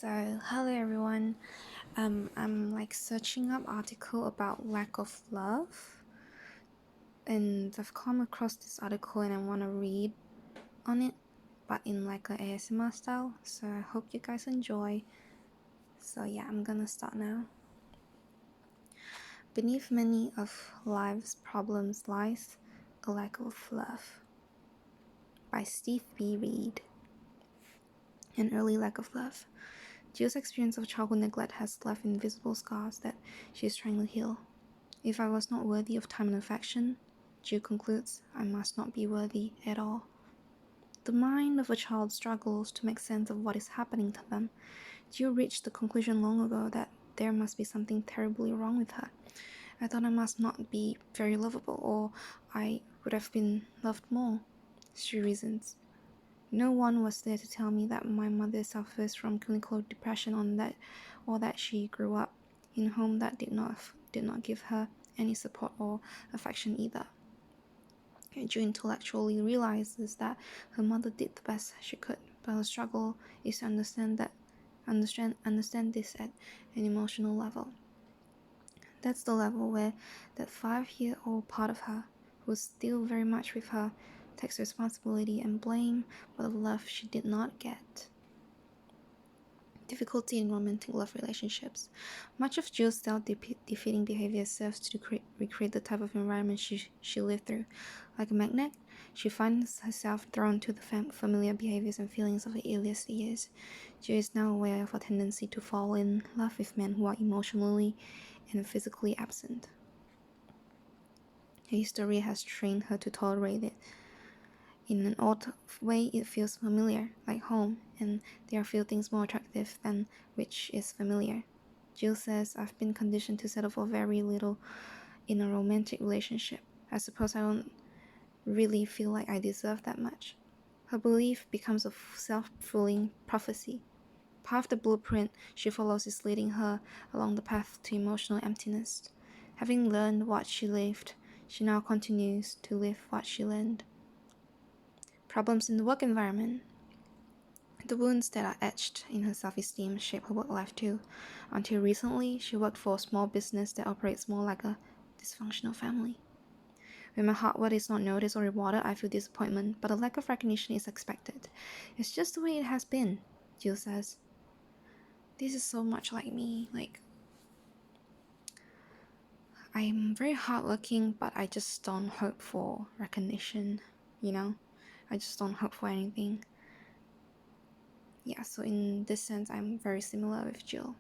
Hello everyone. I'm searching up article about lack of love, and I've come across this article and I want to read on it, but in a ASMR style. So I hope you guys enjoy. I'm gonna start now. Beneath many of life's problems lies a lack of love. By Steve B. Reed. An early lack of love. Jill's experience of childhood neglect has left invisible scars that she is trying to heal. If I was not worthy of time and affection, Jill concludes, I must not be worthy at all. The mind of a child struggles to make sense of what is happening to them. Jill reached the conclusion long ago that there must be something terribly wrong with her. I thought I must not be very lovable, or I would have been loved more, she reasons. No one was there to tell me that my mother suffers from clinical depression or that she grew up in a home that did not give her any support or affection either. Jill intellectually realizes that her mother did the best she could, but her struggle is to understand this at an emotional level. That's the level where that 5-year-old part of her, who's still very much with her, takes responsibility and blame for the love she did not get. Difficulty in romantic love relationships. Much of Jill's self-defeating behavior serves to recreate the type of environment she lived through. Like a magnet, she finds herself drawn to the familiar behaviors and feelings of her earliest years. Jill is now aware of a tendency to fall in love with men who are emotionally and physically absent. Her history has trained her to tolerate it. In an odd way, it feels familiar, like home, and there are few things more attractive than which is familiar. Jill says, I've been conditioned to settle for very little in a romantic relationship. I suppose I don't really feel like I deserve that much. Her belief becomes a self-fulfilling prophecy. Part of the blueprint she follows is leading her along the path to emotional emptiness. Having learned what she lived, she now continues to live what she learned. Problems in the work environment. The wounds that are etched in her self-esteem shape her work life too. Until recently, she worked for a small business that operates more like a dysfunctional family. When my hard work is not noticed or rewarded, I feel disappointment, but a lack of recognition is expected. It's just the way it has been, Jill says. This is so much like me. I'm very hardworking, but I just don't hope for recognition, I just don't hope for anything. So in this sense, I'm very similar with Jill.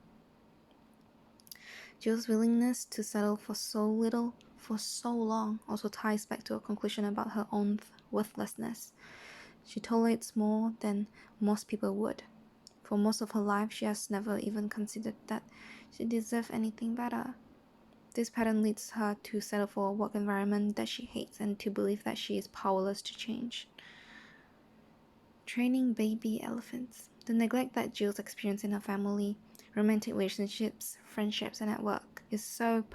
Jill's willingness to settle for so little for so long also ties back to a conclusion about her own worthlessness. She tolerates more than most people would. For most of her life, she has never even considered that she deserved anything better. This pattern leads her to settle for a work environment that she hates and to believe that she is powerless to change. Training baby elephants. The neglect that Jill's experienced in her family, romantic relationships, friendships, and at work is so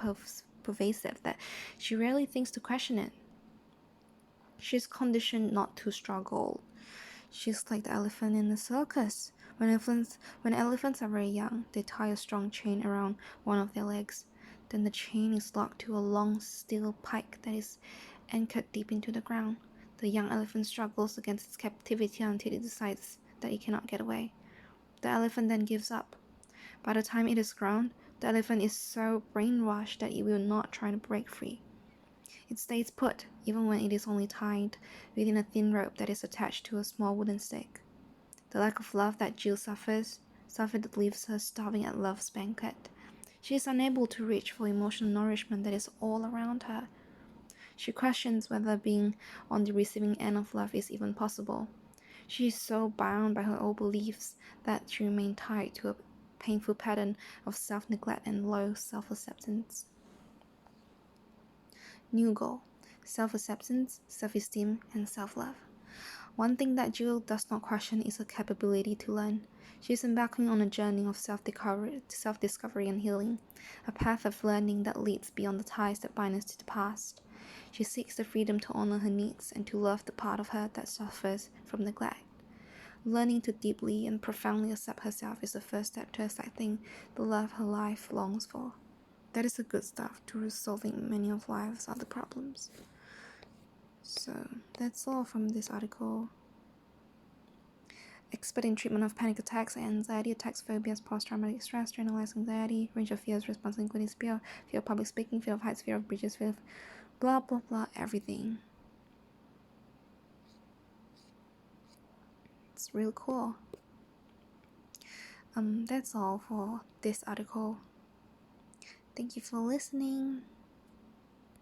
pervasive that she rarely thinks to question it. She's conditioned not to struggle. She's like the elephant in the circus. When elephants are very young, they tie a strong chain around one of their legs. Then the chain is locked to a long steel pike that is anchored deep into the ground. The young elephant struggles against its captivity until it decides that it cannot get away. The elephant then gives up. By the time it is grown, the elephant is so brainwashed that it will not try to break free. It stays put, even when it is only tied within a thin rope that is attached to a small wooden stake. The lack of love that Jill suffers leaves her starving at love's banquet. She is unable to reach for emotional nourishment that is all around her. She questions whether being on the receiving end of love is even possible. She is so bound by her old beliefs that she remains tied to a painful pattern of self-neglect and low self-acceptance. New goal: self-acceptance, self-esteem, and self-love. One thing that Jill does not question is her capability to learn. She is embarking on a journey of self-discovery and healing, a path of learning that leads beyond the ties that bind us to the past. She seeks the freedom to honor her needs and to love the part of her that suffers from neglect. Learning to deeply and profoundly accept herself is the first step to accepting the love her life longs for. That is the good stuff to resolving many of life's other problems. So that's all from this article. Expert in treatment of panic attacks, anxiety attacks, phobias, post-traumatic stress, generalized anxiety, range of fears, response including fear of public speaking, fear of heights, fear of bridges, fear of blah blah blah, everything. It's real cool. That's all for this article. Thank you for listening.